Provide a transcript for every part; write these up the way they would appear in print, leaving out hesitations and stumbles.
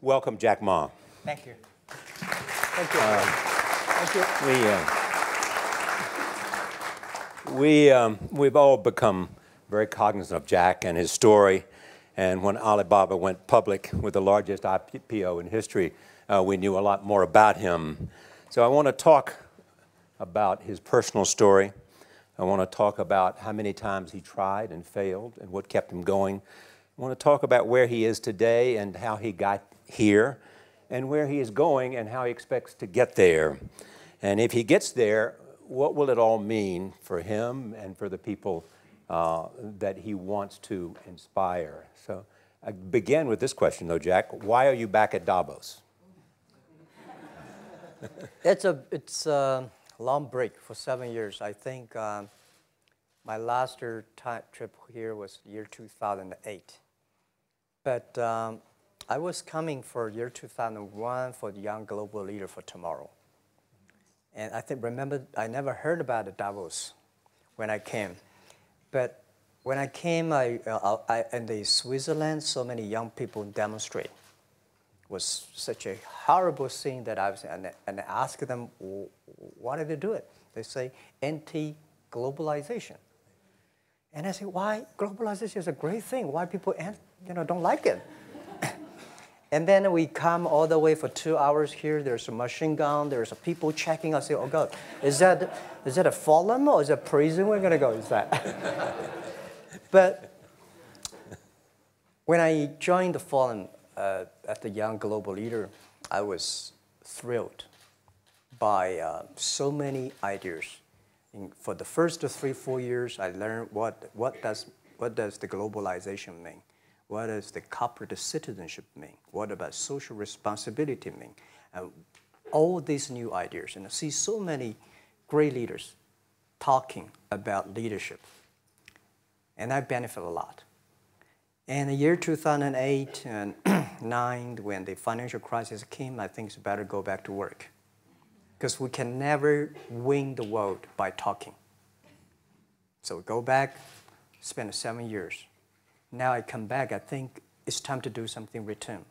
Welcome, Jack Ma. Thank you. Thank you. Thank you. We've all become very cognizant of Jack and his story. And when Alibaba went public with the largest IPO in history, we knew a lot more about him. So I want to talk about his personal story. I want to talk about how many times he tried and failed and what kept him going. I want to talk about where he is today and how he got here, and where he is going and how he expects to get there. And if he gets there, what will it all mean for him and for the people that he wants to inspire? So I begin with this question, though, Jack. Why are you back at Davos? It's a long break for 7 years. I think my last trip here was year 2008. But I was coming for year 2001 for the Young Global Leader for Tomorrow. And remember, I never heard about the Davos when I came. But when I came, in the Switzerland, so many young people demonstrate. It was such a horrible thing that I was, and I asked them, why did they do it? They say, anti-globalization. And I say, why? Globalization is a great thing. Why people don't like it? And then we come all the way for 2 hours here. There's a machine gun. There's people checking. I say, oh, God, is that a forum or is it a prison we're going to go? Is that? But when I joined the forum at the Young Global Leader, I was thrilled by so many ideas. For the first 3-4 years, I learned what does the globalization mean? What does the corporate citizenship mean? What about social responsibility mean? All these new ideas. And I see so many great leaders talking about leadership. And I benefit a lot. And the year 2008 and 2009, when the financial crisis came, I think it's better go back to work. Because we can never win the world by talking. So go back, spend 7 years. Now I come back, I think it's time to do something in return.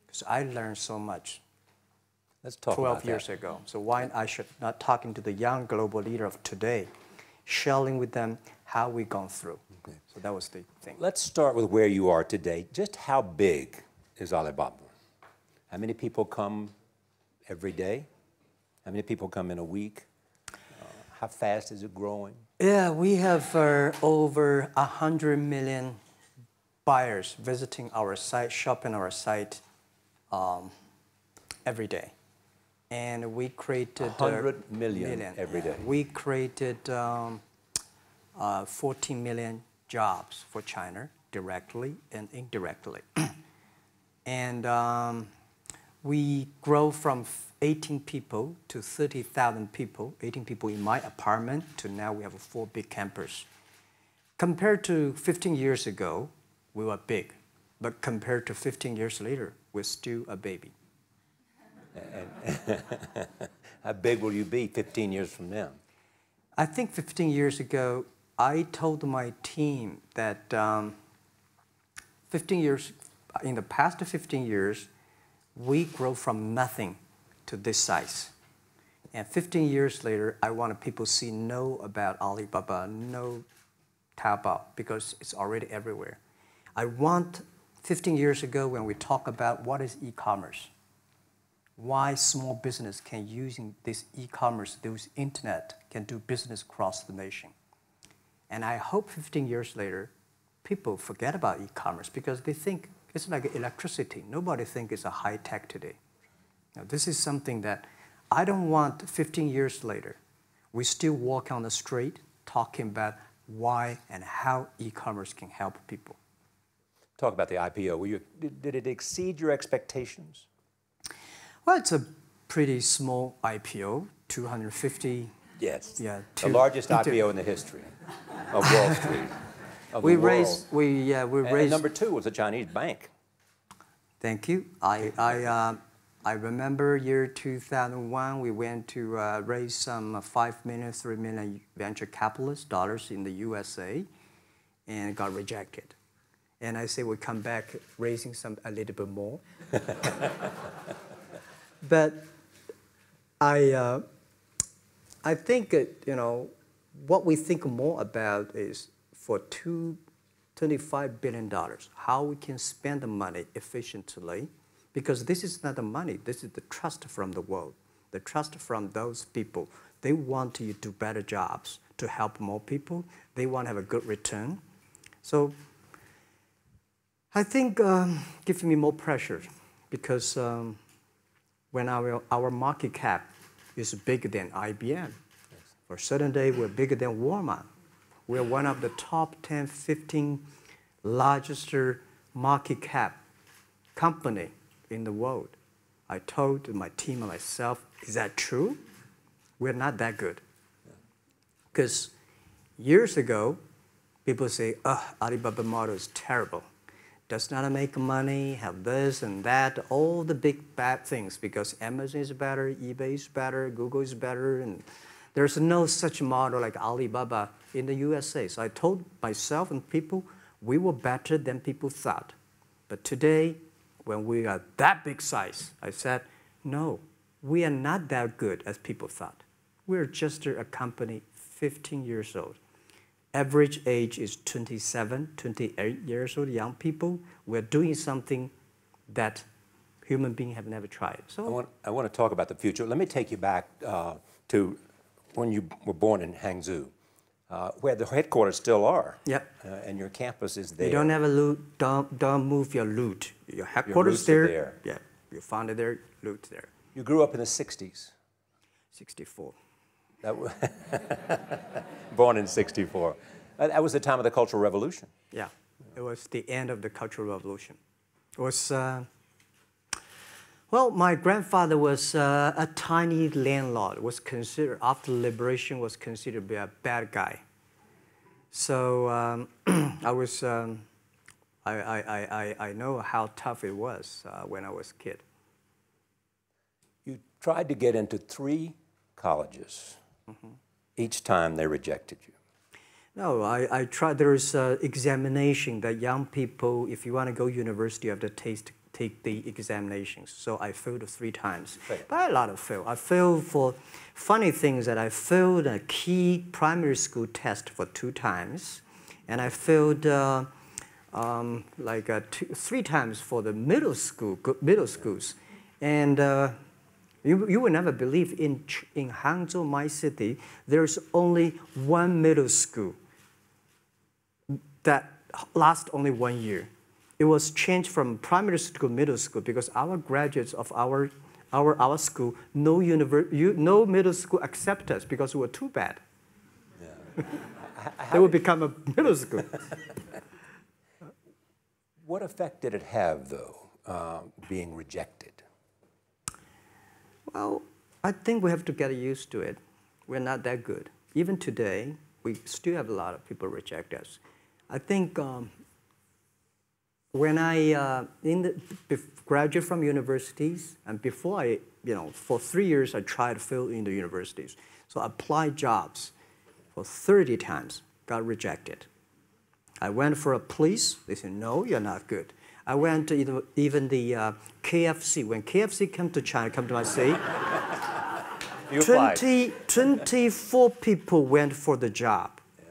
Because I learned so much. Let's talk 12 about years that. ago. So why I should not talking to the young global leader of today, sharing with them how we've gone through. Okay. So that was the thing. Let's start with where you are today. Just how big is Alibaba? How many people come every day? How many people come in a week? How fast is it growing? Yeah, we have over 100 million buyers visiting our site, shopping our site every day. And we created 100 million every day. We created 14 million jobs for China, directly and indirectly. And we grow from 18 people to 30,000 people, 18 people in my apartment, to now we have 4 big campus. Compared to 15 years ago, we were big. But compared to 15 years later, we're still a baby. And how big will you be 15 years from now? I think 15 years ago, I told my team that 15 years, in the past 15 years, we grow from nothing to this size. And 15 years later, I want people to know about Alibaba, know Taobao, because it's already everywhere. I want 15 years ago when we talk about what is e-commerce, why small business can using this e-commerce, this internet, can do business across the nation. And I hope 15 years later, people forget about e-commerce because they think it's like electricity. Nobody thinks it's a high tech today. Now, this is something that I don't want 15 years later. We still walk on the street talking about why and how e-commerce can help people. Talk about the IPO. Did it exceed your expectations? Well, it's a pretty small IPO, 250. Yes. Yeah. The largest IPO in the history of Wall Street. We raised. And number 2 was a Chinese bank. Thank you. I remember year 2001. We went to raise some 5 million, 3 million venture capitalist dollars in the USA, and got rejected. And I say we come back raising a little bit more. But I think, what we think more about is for $25 billion, how we can spend the money efficiently, because this is not the money, this is the trust from the world, the trust from those people. They want you to do better jobs to help more people. They want to have a good return. So I think gives me more pressure, because when our market cap is bigger than IBM, for a certain day we're bigger than Walmart. We're one of the top 10, 15 largest market cap company in the world. I told my team and myself, is that true? We're not that good. Because years ago, people say, Alibaba model is terrible. Does not make money, have this and that, all the big bad things, because Amazon is better, eBay is better, Google is better, and there's no such model like Alibaba in the USA. So I told myself and people, we were better than people thought. But today, when we are that big size, I said, no, we are not that good as people thought. We're just a company 15 years old. Average age is 27, 28 years old, young people. We're doing something that human beings have never tried. So I want to talk about the future. Let me take you back to when you were born in Hangzhou, where the headquarters still are. Yep. And your campus is there. You don't have a loot, don't move your loot. Your headquarters there. Yeah, you found it there, loot there. You grew up in the 60s. 64. Born in 64. That was the time of the Cultural Revolution. Yeah, it was the end of the Cultural Revolution. It was, well, my grandfather was a tiny landlord, was considered, after liberation, was considered to be a bad guy. So I was, I know how tough it was when I was a kid. You tried to get into 3 colleges. Mm-hmm. Each time they rejected you. No, I tried. There's examination that young people, if you want to go to university, you have to take the examinations. So I failed 3 times. Right. But a lot of fail. I failed for funny things that I failed a key primary school test for 2 times. And I failed 3 times for the middle schools. And you will never believe in Hangzhou, my city, there's only 1 middle school that lasts only 1 year. It was changed from primary school to middle school because our graduates of our school, no middle school accept us because we were too bad. Yeah. They would become a middle school. What effect did it have, though, being rejected? Well, I think we have to get used to it. We're not that good. Even today, we still have a lot of people reject us. I think when I graduate from universities, and before I, for 3 years, I tried to fill in the universities. So I applied jobs for 30 times, got rejected. I went for a police. They said, no, you're not good. I went to even the KFC. When KFC came to China, come to my city, 24 people went for the job. Yeah.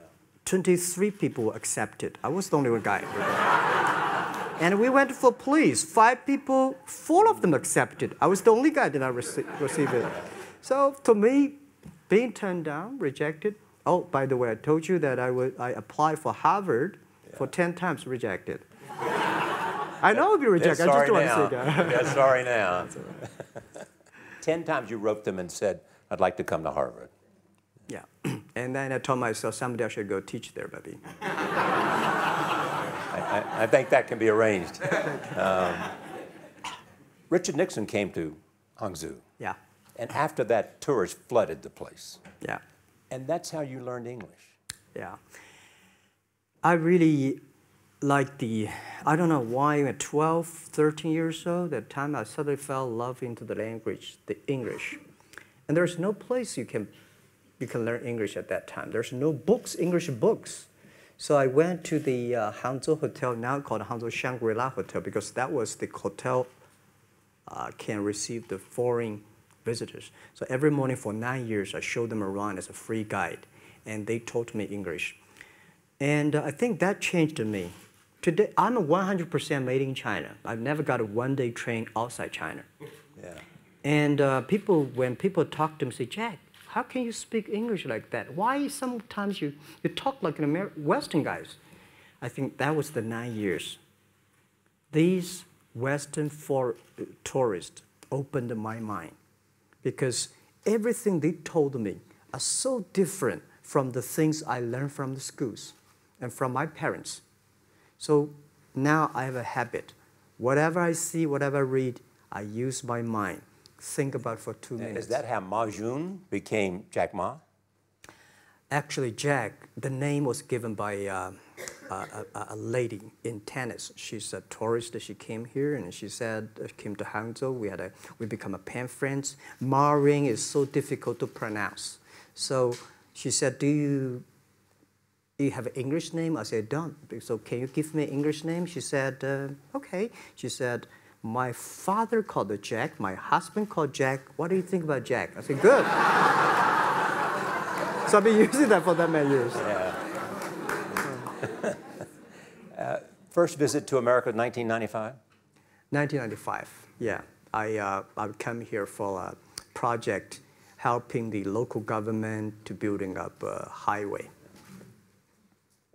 23 people were accepted. I was the only one guy. And we went for police. 5 people, 4 of them accepted. I was the only guy that I received it. So to me, being turned down, rejected. Oh, by the way, I told you that I applied for Harvard for 10 times, rejected. I know I'll be rejected. I just don't want to say that. Yeah, sorry now. 10 times you wrote them and said, I'd like to come to Harvard. Yeah. And then I told myself, someday I should go teach there, baby. I think that can be arranged. Richard Nixon came to Hangzhou. Yeah. And after that, tourists flooded the place. Yeah. And that's how you learned English. Yeah. I really like I don't know why, at 12, 13 years old, at that time I suddenly fell in love into the language, the English. And there's no place you can learn English at that time. There's no books, English books. So I went to the Hangzhou Hotel, now called Hangzhou Shangri-La Hotel, because that was the hotel can receive the foreign visitors. So every morning for 9 years, I showed them around as a free guide, and they taught me English. And I think that changed me. Today, I'm 100% made in China. I've never got a one-day train outside China. Yeah. And when people talk to me, say, Jack, how can you speak English like that? Why sometimes you talk like an Western guys? I think that was the 9 years. These Western tourists opened my mind because everything they told me are so different from the things I learned from the schools and from my parents. So now I have a habit. Whatever I see, whatever I read, I use my mind. Think about for 2 minutes. Is that how Ma Jun became Jack Ma? Actually, Jack, the name was given by a lady in tennis. She's a tourist. She came here and she said, came to Hangzhou. We become a pen friends. Ma Ring is so difficult to pronounce. So she said, do you have an English name? I said, don't. So can you give me an English name? She said, okay. She said, my father called it Jack. My husband called Jack. What do you think about Jack? I said, good. So I've been using that for that many years. Yeah. First visit to America, 1995? 1995, yeah. I come here for a project helping the local government to building up a highway.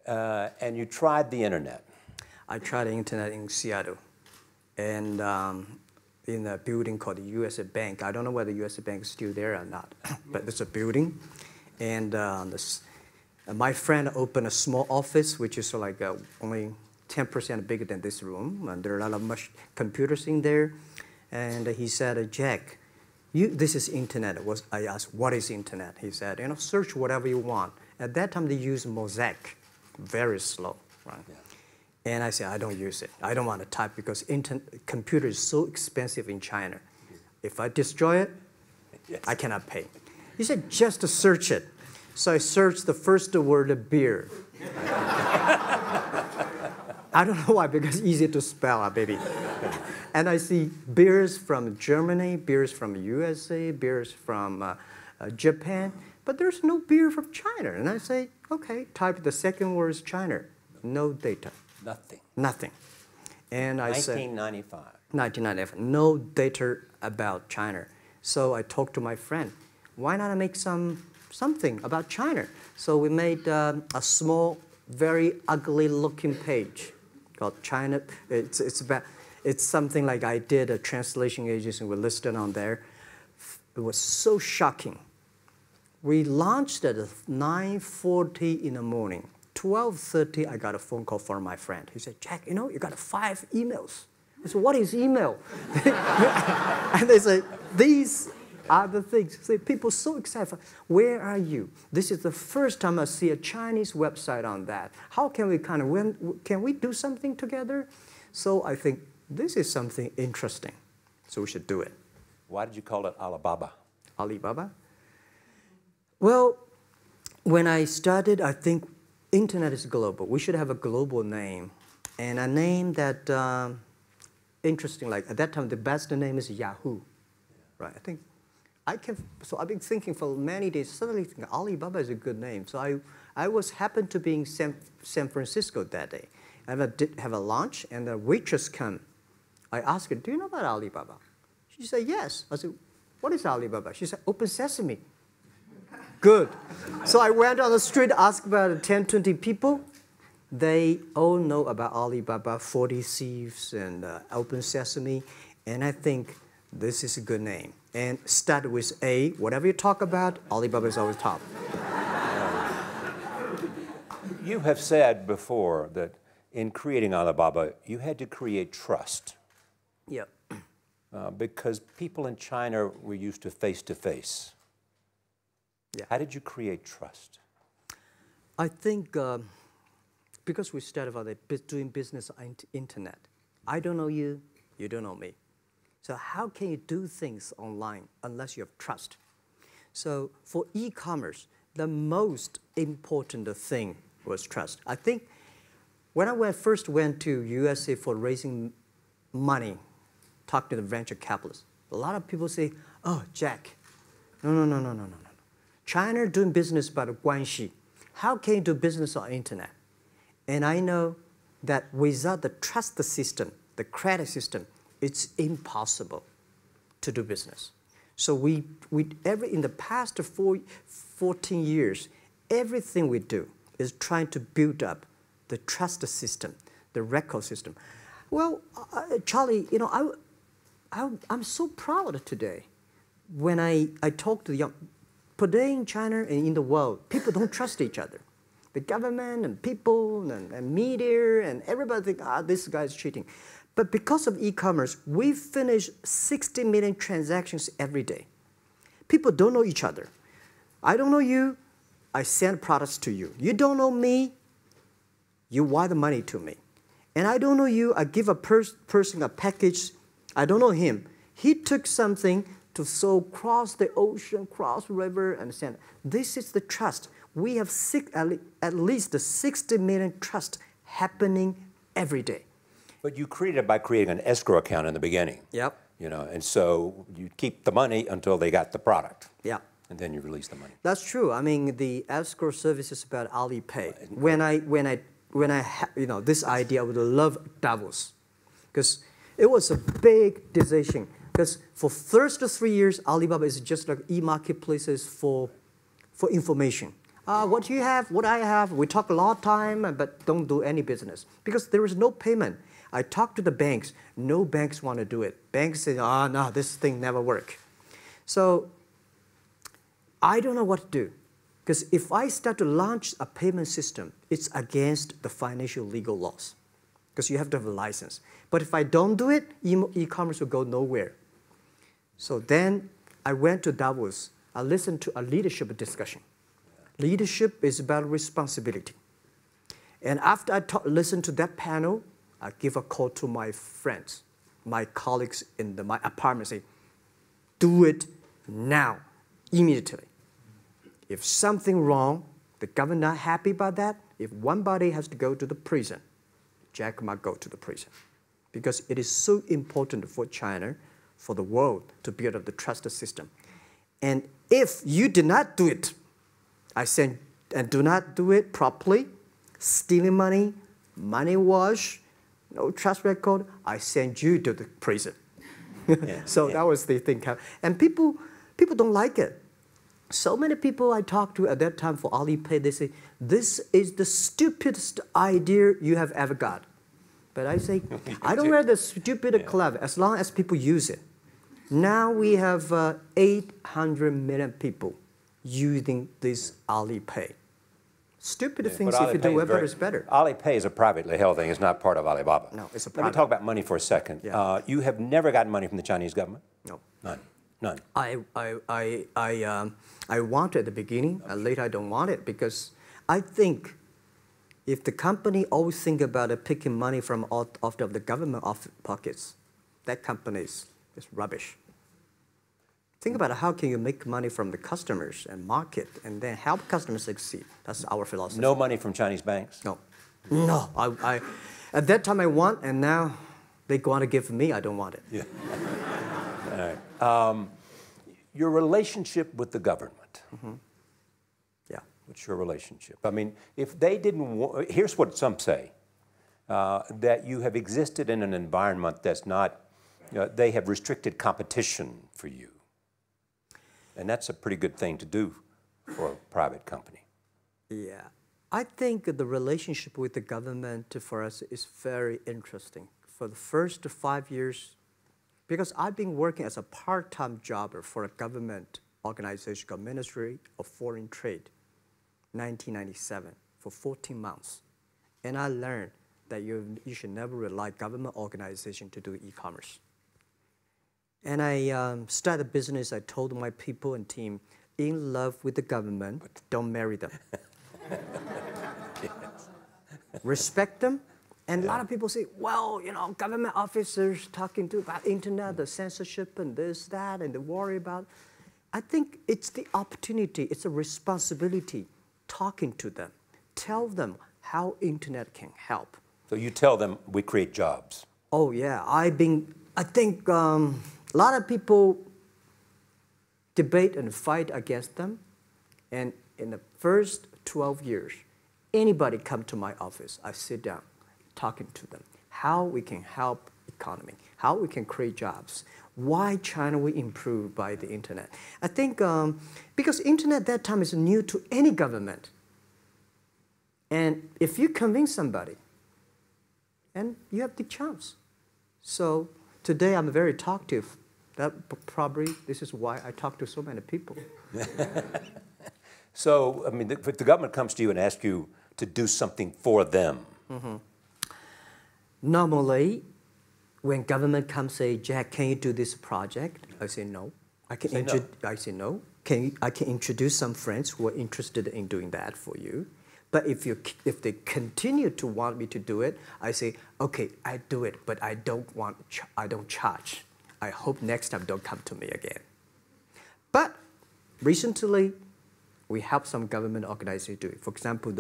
And you tried the internet? I tried the internet in Seattle. And in a building called the USA Bank. I don't know whether the USA Bank is still there or not, but it's a building. And my friend opened a small office, which is like only 10% bigger than this room. And there are a lot of computers in there. And he said, Jack, this is internet. I asked, what is internet? He said, search whatever you want. At that time, they used Mosaic, very slow, right? Yeah. And I said, I don't use it. I don't want to type because computer is so expensive in China. If I destroy it, yes, I cannot pay. He said, just to search it. So I searched the first word, beer. I don't know why, because it's easy to spell, baby. And I see beers from Germany, beers from USA, beers from Japan, but there's no beer from China. And I say, okay, type the second word is China. No data. Nothing. Nothing. And I said, 1995. 1995. No data about China. So I talked to my friend. Why not make something about China? So we made a small, very ugly-looking page called China. It's something like I did a translation agency. We listed on there. It was so shocking. We launched at 9:40 in the morning. 12:30, I got a phone call from my friend. He said, Jack, you got 5 emails. I said, what is email? And they say, these are the things. So people so excited. Where are you? This is the first time I see a Chinese website on that. How can we can we do something together? So I think this is something interesting. So we should do it. Why did you call it Alibaba? Alibaba? Well, when I started, I think internet is global. We should have a global name. And a name that, interesting, like at that time, the best name is Yahoo. Right? So I've been thinking for many days, suddenly thinking Alibaba is a good name. So I happened to be in San Francisco that day. I did have a lunch, and the waitress came. I asked her, do you know about Alibaba? She said, yes. I said, what is Alibaba? She said, Open Sesame. Good. So I went on the street, asked about 10, 20 people. They all know about Alibaba, 40 Thieves, and Open Sesame. And I think this is a good name. And start with A. Whatever you talk about, Alibaba is always top. You have said before that in creating Alibaba, you had to create trust. Yeah. Because people in China were used to face-to-face. Yeah. How did you create trust? I think because we started out doing business on internet. I don't know you, you don't know me. So how can you do things online unless you have trust? So for e-commerce, the most important thing was trust. I think when I first went to USA for raising money, talk to the venture capitalists, a lot of people say, oh, Jack, no. China doing business by the guanxi. How can you do business on internet? And I know that without the trust system, the credit system, it's impossible to do business. So in the past 14 years, everything we do is trying to build up the trust system, the record system. Well, Charlie, you know, I'm so proud today when I talk to the young. Today in China and in the world, people don't trust each other. The government and people and media and everybody think, this guy's cheating. But because of e-commerce, we finish 60 million transactions every day. People don't know each other. I don't know you, I send products to you. You don't know me, you wire the money to me. And I don't know you, I give a person a package, I don't know him. He took something to cross the ocean, cross the river, and send. This is the trust. We have at least 60 million trust happening every day. But you created it by creating an escrow account in the beginning. Yep. You know, and so you keep the money until they got the product. Yeah. And then you release the money. That's true. I mean, the escrow service is about Alipay. You know, this idea, I would love Davos, because it was a big decision. Because for first 3 years, Alibaba is just like e-marketplaces for information. What you have, what I have, we talk a lot of time, but don't do any business. Because there is no payment. I talked to the banks. No banks want to do it. Banks say, no, this thing never work. So I don't know what to do. Because if I start to launch a payment system, it's against the financial legal laws. Because you have to have a license. But if I don't do it, e-commerce will go nowhere. So then I went to Davos. I listened to a leadership discussion. Leadership is about responsibility. And after I listened to that panel, I give a call to my friends, my colleagues in my apartment, say, do it now, immediately. If something wrong, the government not happy about that, if one body has to go to the prison, Jack might go to the prison. Because it is so important for China, for the world, to build up the trust system. And if you did not do it, I said, and do not do it properly, stealing money, money wash, no trust record, I send you to the prison. That was the thing. And people don't like it. So many people I talked to at that time for Alipay, they say, this is the stupidest idea you have ever got. But I say, I don't wear the stupid clever as long as people use it. Now we have 800 million people using this Alipay. Stupid things, if you do it better, is better. Alipay is a privately held thing. It's not part of Alibaba. No, it's a private. Let me talk about money for a second. Yeah. You have never gotten money from the Chinese government? No. None. I want it at the beginning, and later I don't want it, because I think if the company always think about picking money from out of the government pockets, that company is rubbish. Think about how can you make money from the customers and market and then help customers succeed. That's our philosophy. No money from Chinese banks? No. No. At that time I want, and now they want to give me, I don't want it. Yeah. All right. Your relationship with the government. Mm-hmm. Yeah. What's your relationship? I mean, if they didn't here's what some say, that you have existed in an environment that's not, they have restricted competition for you. And that's a pretty good thing to do for a private company. Yeah. I think the relationship with the government for us is very interesting. For the first 5 years, because I've been working as a part-time jobber for a government organization called Ministry of Foreign Trade, 1997, for 14 months. And I learned that you should never rely on government organization to do e-commerce. And I started a business. I told my people and team, in love with the government, don't marry them. Yes. Respect them. And a lot of people say, well, government officers talking about internet, the censorship and this, that, and they worry about. I think it's the opportunity, it's a responsibility talking to them, tell them how internet can help. So you tell them we create jobs. Oh yeah, I think a lot of people debate and fight against them. And in the first 12 years, anybody come to my office, I sit down talking to them, how we can help economy, how we can create jobs, why China will improve by the internet. I think because internet that time is new to any government. And if you convince somebody, and you have the chance. So today I'm very talkative. That probably, this is why I talk to so many people. So, I mean, if the government comes to you and asks you to do something for them. Mm-hmm. Normally, when government comes say, Jack, can you do this project? I say no. I say no. I can introduce some friends who are interested in doing that for you. But if they continue to want me to do it, I say, okay, I do it, but I don't charge. I hope next time don't come to me again. But recently, we help some government organizations do it. For example,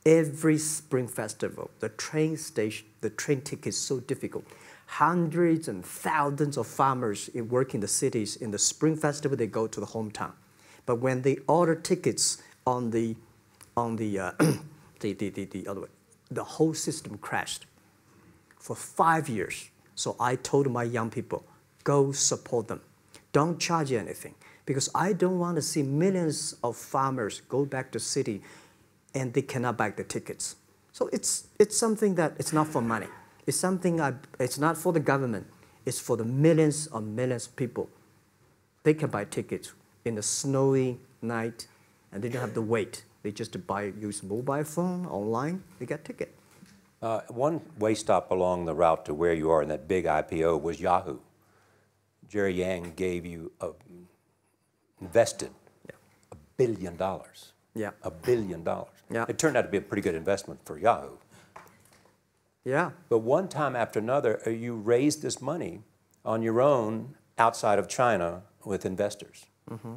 every Spring Festival, the train ticket is so difficult. Hundreds and thousands of farmers work in the cities. In the Spring Festival, they go to the hometown. But when they order tickets on the other way, the whole system crashed for 5 years. So I told my young people, go support them. Don't charge anything. Because I don't want to see millions of farmers go back to city and they cannot buy the tickets. So it's something that it's not for money. It's something it's not for the government. It's for the millions of people. They can buy tickets in the snowy night and they don't have to wait. They just use mobile phone, online, they get ticket. One way stop along the route to where you are in that big IPO was Yahoo. Jerry Yang gave you invested $1 billion. Yeah. $1 billion. Yeah. It turned out to be a pretty good investment for Yahoo. Yeah. But one time after another, you raised this money on your own outside of China with investors. Mm-hmm.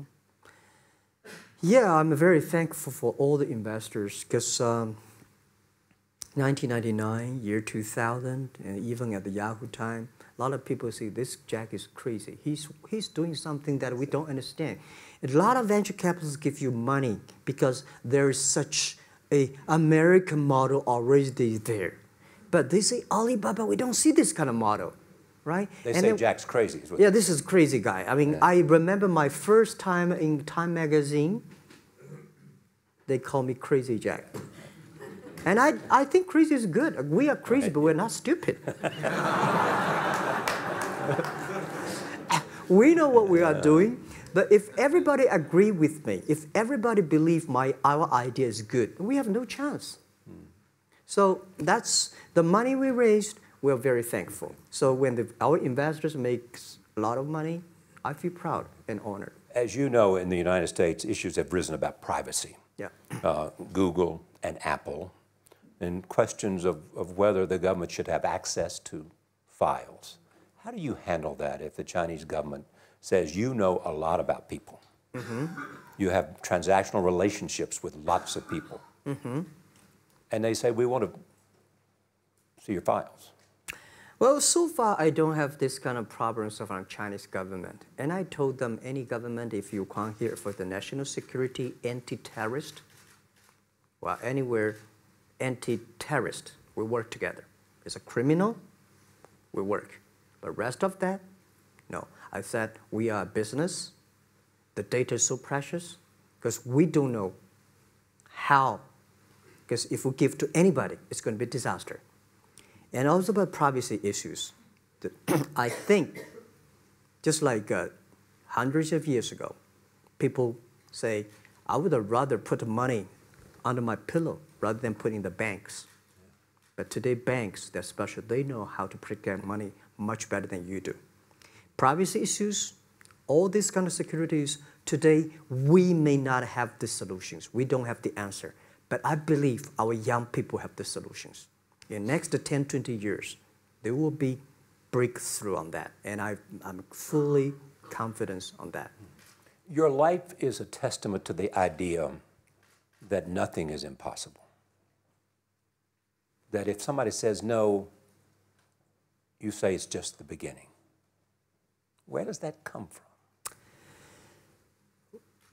Yeah, I'm very thankful for all the investors because 1999, year 2000, and even at the Yahoo time, a lot of people say this Jack is crazy. He's doing something that we don't understand. A lot of venture capitalists give you money because there is such an American model already there. But they say, Alibaba, we don't see this kind of model, right? They say Jack's crazy. Yeah, this is crazy guy. I mean, I remember my first time in Time magazine, they call me Crazy Jack. And I think crazy is good. We are crazy, but we're not stupid. We know what we are doing, but if everybody agree with me, if everybody believe our idea is good, we have no chance. So that's the money we raised, we're very thankful. So when our investors make a lot of money, I feel proud and honored. As you know, in the United States, issues have risen about privacy. Yeah. Google and Apple, and questions of whether the government should have access to files. How do you handle that if the Chinese government says you know a lot about people? Mm-hmm. You have transactional relationships with lots of people. Mm-hmm. And they say, we want to see your files. Well, so far, I don't have this kind of problems from Chinese government. And I told them, any government, if you come here for the national security, anti-terrorist, well, anywhere, anti-terrorist, we work together. It's a criminal, we work. But rest of that, no. I said, we are a business. The data is so precious because we don't know how. Because if we give to anybody, it's going to be a disaster. And also about privacy issues. I think, just like hundreds of years ago, people say, I would rather put money under my pillow rather than put in the banks. But today, banks, they're special. They know how to protect money much better than you do. Privacy issues, all these kind of securities, today, we may not have the solutions. We don't have the answer. But I believe our young people have the solutions. In the next 10, 20 years, there will be breakthrough on that. And I'm fully confident on that. Your life is a testament to the idea that nothing is impossible. That if somebody says no, you say it's just the beginning. Where does that come from?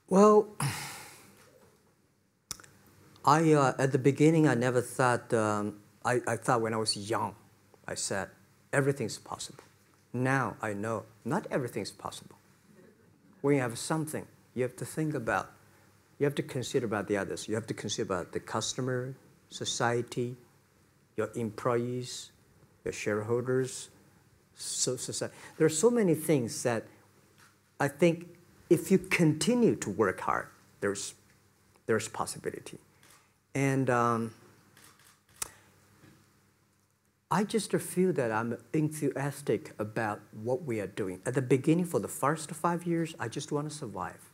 Well, at the beginning, I never thought, I thought when I was young, I said, everything's possible. Now I know not everything's possible. When you have something, you have to think about, you have to consider about the others. You have to consider about the customer, society, your employees, your shareholders, society. There are so many things that I think if you continue to work hard, there's possibility. And I just feel that I'm enthusiastic about what we are doing. At the beginning, for the first 5 years, I just want to survive.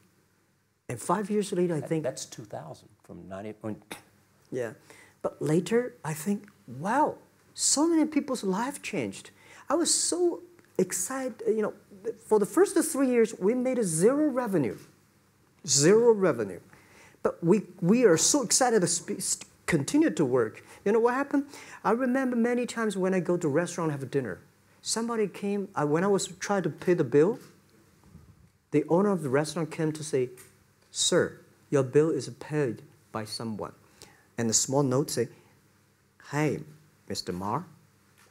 And 5 years later, I think... That's 2000, from 90... Yeah. But later, I think, wow, so many people's life changed. I was so excited, you know, for the first 3 years, we made zero revenue. Zero revenue. But we are so excited to continue to work. You know what happened? I remember many times when I go to a restaurant and have dinner, somebody came, when I was trying to pay the bill, the owner of the restaurant came to say, "Sir, your bill is paid by someone." And the small note say, "Hey, Mr. Ma,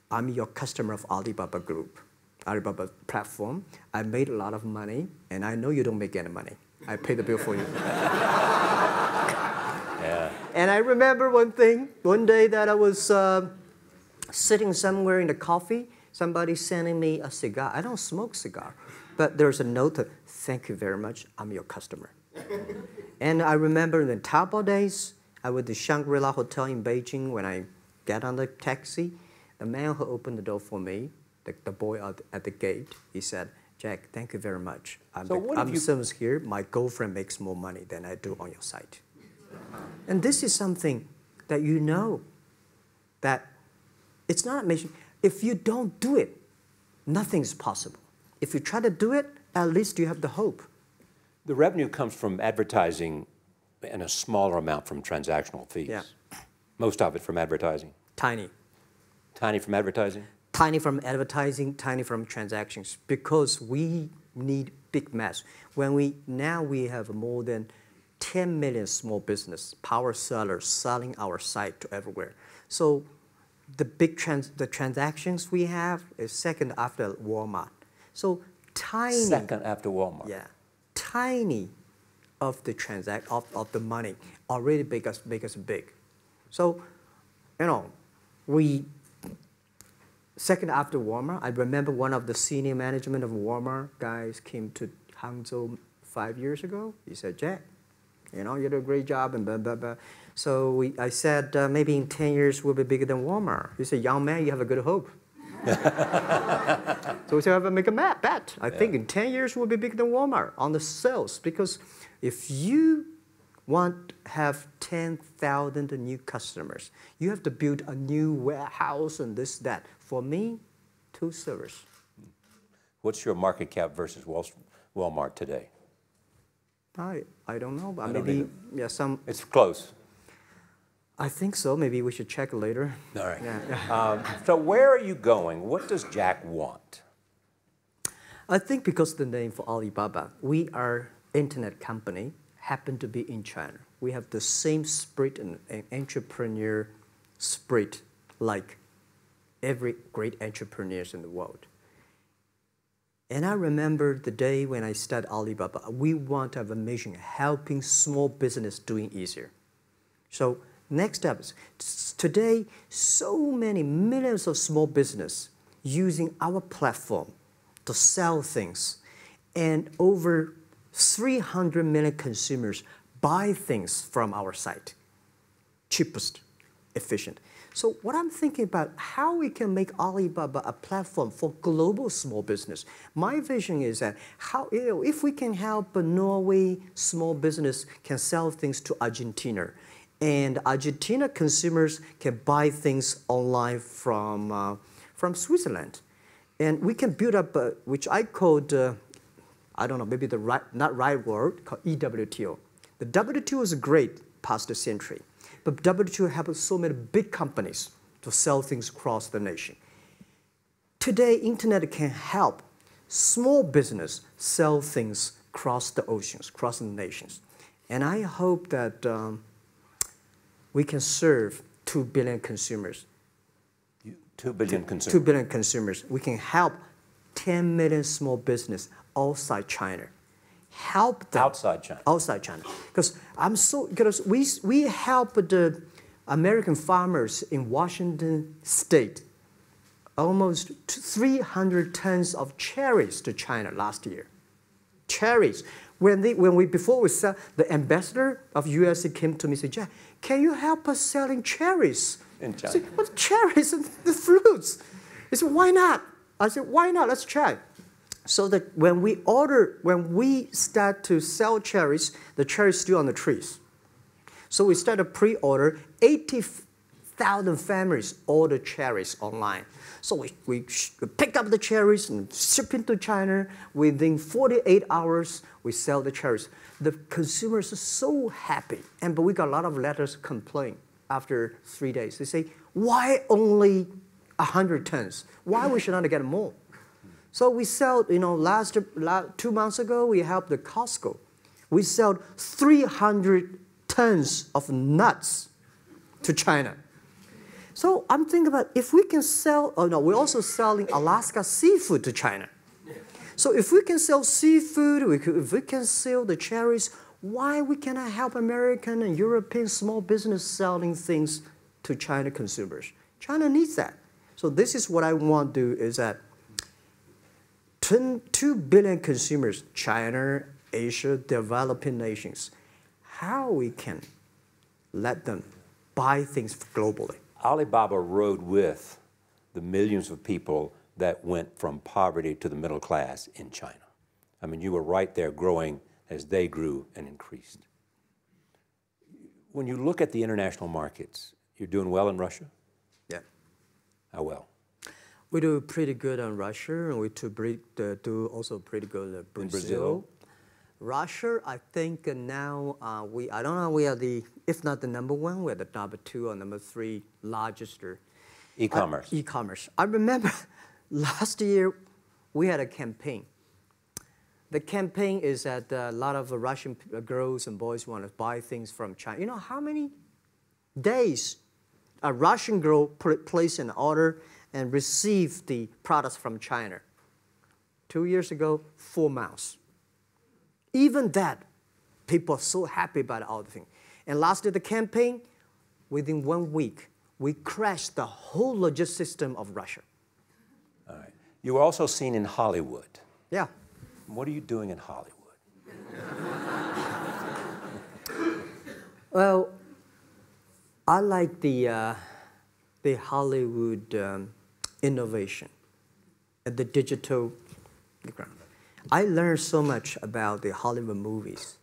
I'm your customer of Alibaba Group, Alibaba platform. I made a lot of money, and I know you don't make any money. I pay the bill for you." Yeah. And I remember one day that I was sitting somewhere in the coffee, somebody sending me a cigar. I don't smoke cigar, but there's a note, "Thank you very much, I'm your customer." And I remember in the Taobao days, I was at the Shangri-La Hotel in Beijing. When I get on the taxi, the man who opened the door for me, the boy at the gate, he said, "Jack, thank you very much. I'm service here. My girlfriend makes more money than I do on your site." And this is something that you know that it's not amazing. If you don't do it, nothing's possible. If you try to do it, at least you have the hope. The revenue comes from advertising and a smaller amount from transactional fees. Yeah. Most of it from advertising. Tiny. Tiny from advertising? Tiny from advertising, tiny from transactions, because we need big mass. Now we have more than 10 million small business power sellers selling our site to everywhere. So the transactions we have is second after Walmart. So tiny. Second after Walmart. Yeah, tiny of the of the money already make us big. So, you know, second after Walmart, I remember one of the senior management of Walmart guys came to Hangzhou 5 years ago. He said, "Jack, you know, you did a great job," and blah, blah, blah. So I said, maybe in 10 years we'll be bigger than Walmart. He said, "Young man, you have a good hope." So we said, "I make a bet. I think in 10 years we'll be bigger than Walmart on the sales." Because if you want to have 10,000 new customers, you have to build a new warehouse and this, that. For me, 2 servers. What's your market cap versus Walmart today? I don't know, but maybe some. It's close. I think so. Maybe we should check later. All right. Yeah. So where are you going? What does Jack want? I think because the name for Alibaba, we are internet company, happen to be in China. We have the same spirit and entrepreneur spirit like every great entrepreneurs in the world. And I remember the day when I started Alibaba, we want to have a mission helping small business doing easier. So next step is, today, so many millions of small business using our platform to sell things, and over 300 million consumers buy things from our site. Cheapest, efficient. So what I'm thinking about, how we can make Alibaba a platform for global small business. My vision is that if we can help a Norway small business can sell things to Argentina, and Argentina consumers can buy things online from Switzerland, and we can build up, which I called, I don't know, maybe not right word, called EWTO. The WTO is great, past century. But WTO helps so many big companies to sell things across the nation. Today, internet can help small business sell things across the oceans, across the nations. And I hope that we can serve 2 billion consumers. 2 billion consumers. 2 billion consumers. We can help 10 million small business outside China. Help them. Outside China. Outside China. Because we help the American farmers in Washington State almost 300 tons of cherries to China last year. Cherries. Before we sell, the ambassador of US came to me and said, Jack, can you help us selling cherries? In China. I said, what cherries and the fruits? He said, why not? I said, why not? Let's try. So that when we start to sell cherries, the cherries still on the trees. So we start a pre-order, 80,000 families order cherries online. So we pick up the cherries and ship into China. Within 48 hours, we sell the cherries. The consumers are so happy. But we got a lot of letters complaint after 3 days. They say, why only 100 tons? Why we should not get more? So we sell, 2 months ago, we helped the Costco. We sold 300 tons of nuts to China. So I'm thinking about if we can sell, we're also selling Alaska seafood to China. So if we can sell seafood, if we can sell the cherries, why we cannot help American and European small business selling things to China consumers? China needs that. So this is what I want to do is that 2 billion consumers, China, Asia, developing nations, how we can let them buy things globally. Alibaba rode with the millions of people that went from poverty to the middle class in China. I mean, you were right there growing as they grew and increased. When you look at the international markets, you're doing well in Russia? Yeah. How well? We do pretty good on Russia, and we do also pretty good in Brazil. In Brazil? Russia, I think now I don't know, we are if not the number 1, we're the number 2 or number 3 largest. E-commerce. E-commerce. I remember last year we had a campaign. The campaign is that a lot of Russian girls and boys want to buy things from China. You know how many days a Russian girl placed an order and received the products from China? 2 years ago, 4 months. Even that, people are so happy about all the thing. And last year, the campaign, within 1 week, we crashed the whole logistics system of Russia. All right. You were also seen in Hollywood. Yeah. What are you doing in Hollywood? Well, I like the Hollywood innovation and the digital background. I learned so much about the Hollywood movies,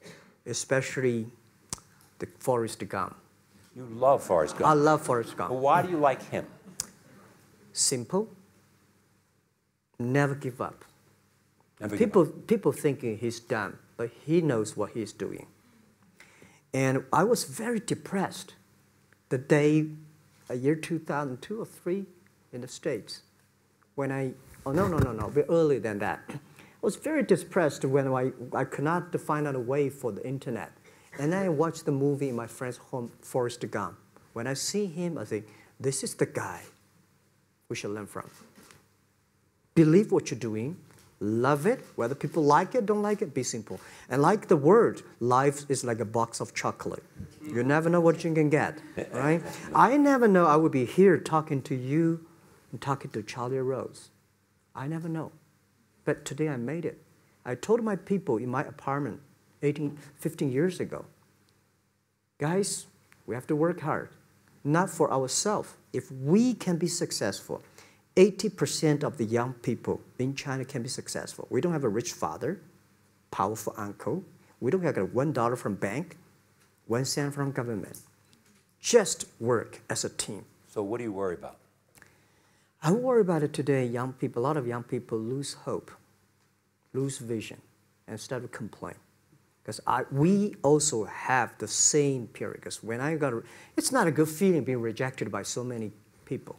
especially the Forrest Gump. You love Forrest Gump. I love Forrest Gump. Well, why do you like him? Simple. Never give up. Never give up. People thinking he's dumb, but he knows what he's doing. And I was very depressed the day, year 2002 or 3 in the States, when a bit earlier than that. I was very depressed when I could not find out a way for the internet. And then I watched the movie in my friend's home, Forrest Gump. When I see him, I think, this is the guy we should learn from. Believe what you're doing, love it, whether people like it, don't like it, be simple. And like the word, life is like a box of chocolate. You never know what you can get, right? I never know I would be here talking to you and talking to Charlie Rose. I never know. But today I made it. I told my people in my apartment 15 years ago, guys, we have to work hard, not for ourselves. If we can be successful, 80% of the young people in China can be successful. We don't have a rich father, powerful uncle. We don't have $1 from bank, 1 cent from government. Just work as a team. So what do you worry about? I worry about it today. Young people, a lot of young people lose hope, lose vision, and start to complain. Because we also have the same period. Because when I got, it's not a good feeling being rejected by so many people.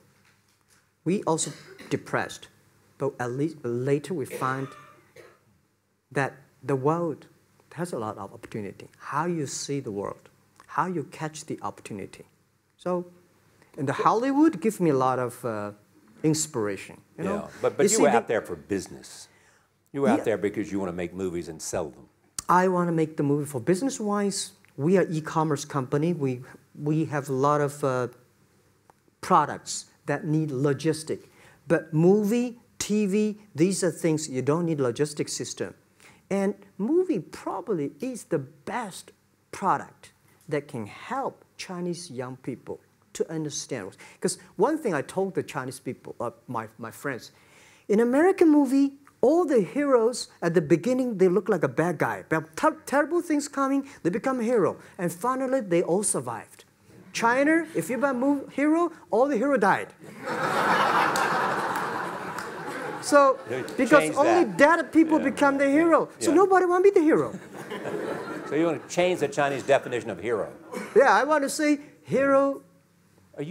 We also depressed, but at least later we find that the world has a lot of opportunity. How you see the world, how you catch the opportunity. So, in the Hollywood gives me a lot of inspiration. You know? But you were out there for business. You were out there because you want to make movies and sell them. I want to make the movie for business-wise. We are e-commerce company. We have a lot of products that need logistic. But movie, TV, these are things you don't need logistic system. And movie probably is the best product that can help Chinese young people to understand. Because one thing I told the Chinese people, my friends, in American movie, all the heroes at the beginning, they look like a bad guy. Terrible things coming, they become a hero. And finally, they all survived. China, if you're a hero, all the hero died. So, because only dead people become the hero. So nobody want to be the hero. So you want to change the Chinese definition of hero? Yeah, I want to say hero.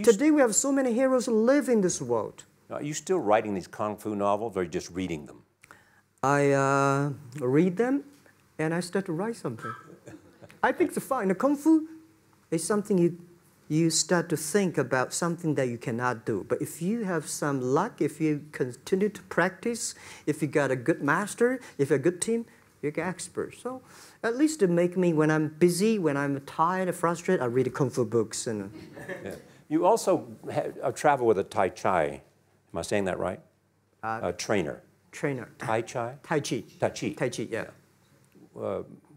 Today we have so many heroes who live in this world. Are you still writing these kung fu novels, or are you just reading them? I read them, and I start to write something. I think it's fun. The kung fu is something you start to think about something that you cannot do. But if you have some luck, if you continue to practice, if you got a good master, if you're a good team, you get expert. So at least to make me, when I'm busy, when I'm tired or frustrated, I read kung fu books. And You also travel with a Tai Chi. Am I saying that right? A trainer. Trainer. Tai Chi? Tai Chi. Tai Chi. Tai Chi, yeah.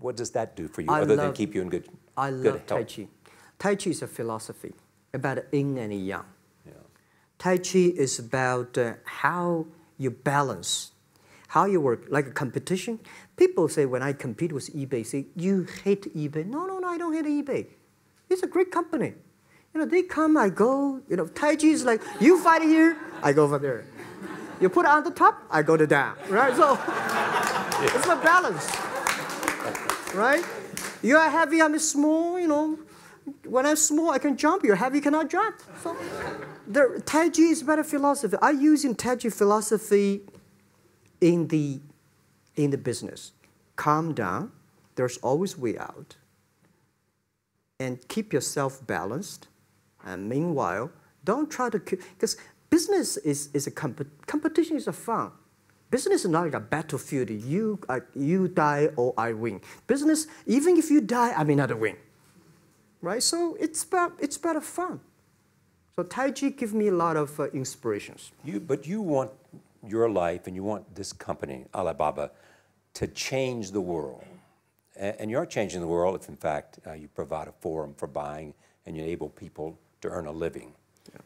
What does that do for you, other than keep you in good health? I love Tai Chi. Tai Chi is a philosophy about yin and yang. Yeah. Tai Chi is about how you balance, how you work, like a competition. People say when I compete with eBay, say, you hate eBay. No, I don't hate eBay. It's a great company. You know, they come, I go. You know, Tai Chi is like, you fight here, I go over there. You put it on the top, I go to down, right? So it's a balance, right? You are heavy, I'm small, you know. When I'm small, I can jump. You're heavy, you cannot jump. So the Tai Chi is about a philosophy. I use in Tai Chi philosophy in the business. Calm down. There's always way out. And keep yourself balanced. And meanwhile, don't try to, because business is a competition is a fun. Business is not like a battlefield. You die or I win. Business, even if you die, I may not win. Right? So it's about fun. So Tai Chi gives me a lot of inspirations. But you want your life and you want this company, Alibaba, to change the world. And you're changing the world if, in fact, you provide a forum for buying and you enable people to earn a living. Yeah.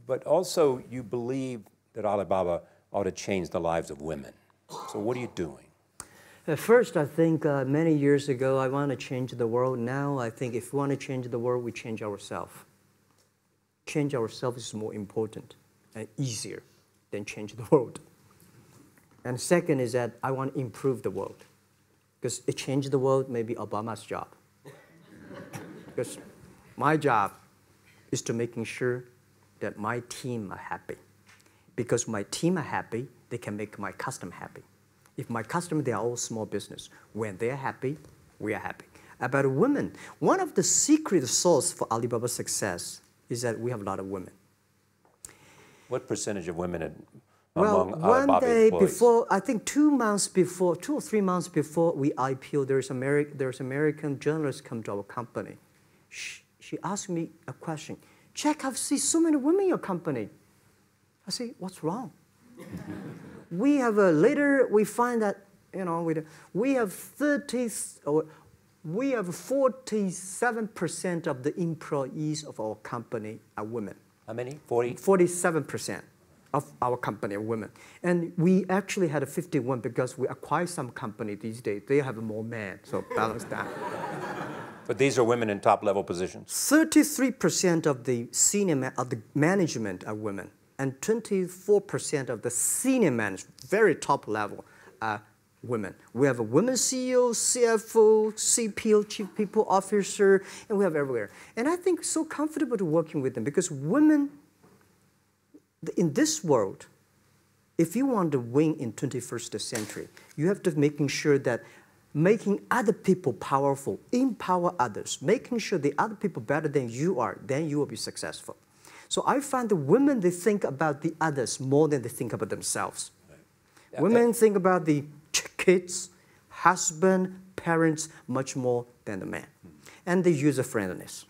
But also, you believe that Alibaba ought to change the lives of women. So what are you doing? First, I think many years ago, I want to change the world. Now, I think if we want to change the world, we change ourselves. Change ourselves is more important and easier than change the world. And second is that I want to improve the world. Because it changed the world may be Obama's job. Because my job is to making sure that my team are happy. Because my team are happy, they can make my customer happy. If my customer, they are all small business. When they're happy, we are happy. About women, one of the secret source for Alibaba's success is that we have a lot of women. What percentage of women Well, among one day employees? before, I think 2 or 3 months before we IPO, there's American journalist come to our company. She asked me a question. Jack, I've seen so many women in your company. I say, what's wrong? We have later we find that we have 47% of the employees of our company are women. How many? 40? 47% of our company are women. And we actually had a 51 because we acquired some company these days. They have more men, so balance that. But these are women in top-level positions? 33% of the management are women. And 24% of the senior management, very top level, are women. We have a women CEO, CFO, CPO, Chief People Officer, and we have everywhere. And I think so comfortable to working with them because women, in this world, if you want to win in 21st century, you have to making sure that making other people powerful, empower others, making sure the other people better than you are, then you will be successful. So I find the women, they think about the others more than they think about themselves. Right. Yeah, women think about the kids, husband, parents, much more than the man. And the user-friendliness.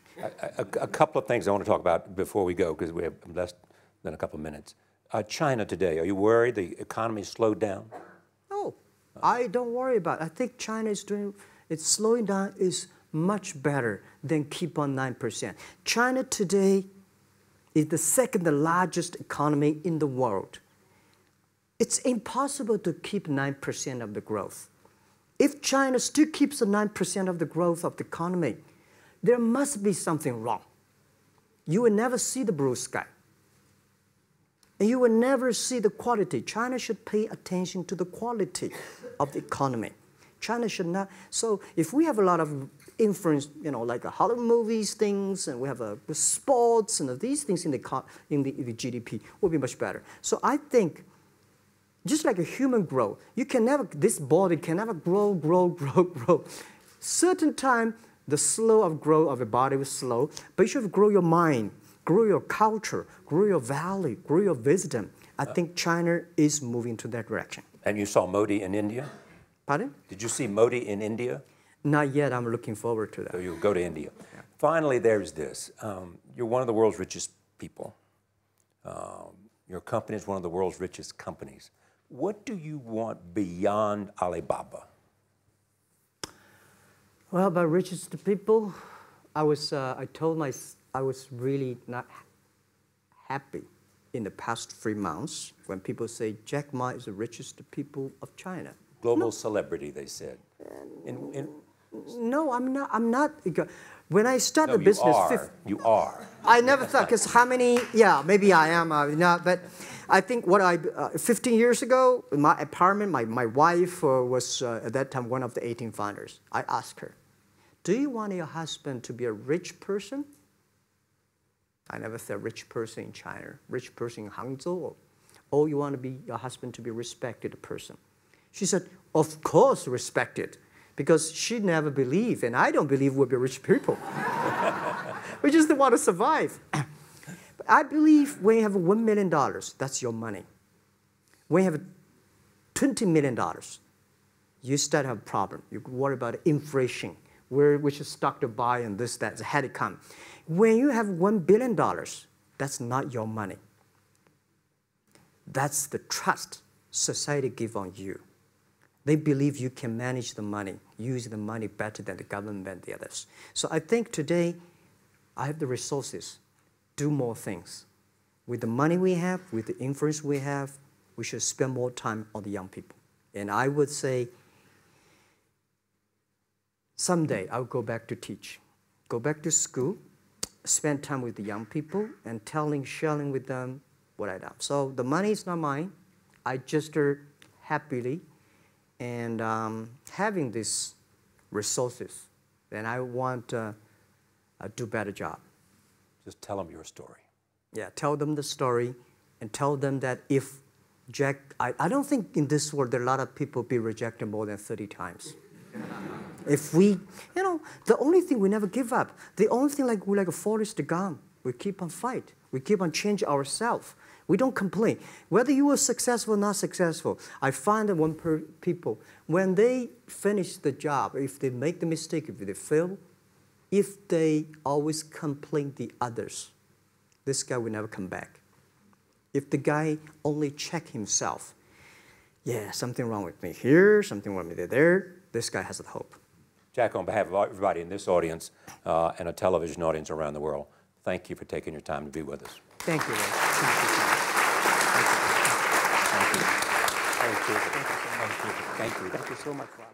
A couple of things I want to talk about before we go, because we have less than a couple of minutes. China today, are you worried the economy slowed down? No, I don't worry about it. I think China is doing, it's slowing down is much better than keep on 9%. China today is the second largest economy in the world. It's impossible to keep 9% of the growth. If China still keeps the 9% of the growth of the economy, there must be something wrong. You will never see the blue sky. And you will never see the quality. China should pay attention to the quality of the economy. China should not. So if we have a lot of influence, like Hollywood movies, things, and we have sports and these things in the GDP, will be much better. So I think, just like a human growth, you can never, this body can never grow. Certain time, the slow of growth of a body is slow, but you should grow your mind, grow your culture, grow your value, grow your wisdom. I think China is moving to that direction. And you saw Modi in India? Pardon? Did you see Modi in India? Not yet. I'm looking forward to that. So you'll go to India. Yeah. Finally, there's this. You're one of the world's richest people. Your company is one of the world's richest companies. What do you want beyond Alibaba? Well, about richest people, I was really not happy in the past 3 months when people say Jack Ma is the richest people of China. Global celebrity, they said. No, I'm not. When I started the business, you are. I never thought, because how many? Yeah, maybe I am. But I think 15 years ago, in my apartment, my wife was at that time one of the 18 founders. I asked her, "Do you want your husband to be a rich person?" I never said rich person in China, rich person in Hangzhou, or you want your husband to be a respected person. She said, "Of course, respected." Because she never believed, and I don't believe we'll be rich people. We just want to survive. But I believe when you have $1 million, that's your money. When you have $20 million, you start to have a problem. You worry about inflation, which is stock to buy and this, that, had it come. When you have $1 billion, that's not your money. That's the trust society gives on you. They believe you can manage the money, use the money better than the government and the others. So I think today, I have the resources, do more things. With the money we have, with the influence we have, we should spend more time on the young people. And I would say, someday I'll go back to teach, go back to school, spend time with the young people, and sharing with them what I done. So the money is not mine. I just happily and having these resources, then I want to do a better job. Just tell them your story. Yeah, tell them the story and tell them that if Jack, I don't think in this world there are a lot of people be rejected more than 30 times. If we, the only thing we never give up, the only thing we're like a Forrest Gump, we keep on fight. We keep on changing ourselves. We don't complain. Whether you were successful or not successful, I find that people, when they finish the job, if they make the mistake, if they fail, if they always complain the others, this guy will never come back. If the guy only check himself, yeah, something wrong with me here, something wrong with me there, this guy has a hope. Jack, on behalf of everybody in this audience and a television audience around the world, thank you for taking your time to be with us. Thank you, Ray. Thank you. Thank you. Thank you. Thank you so much, Rob.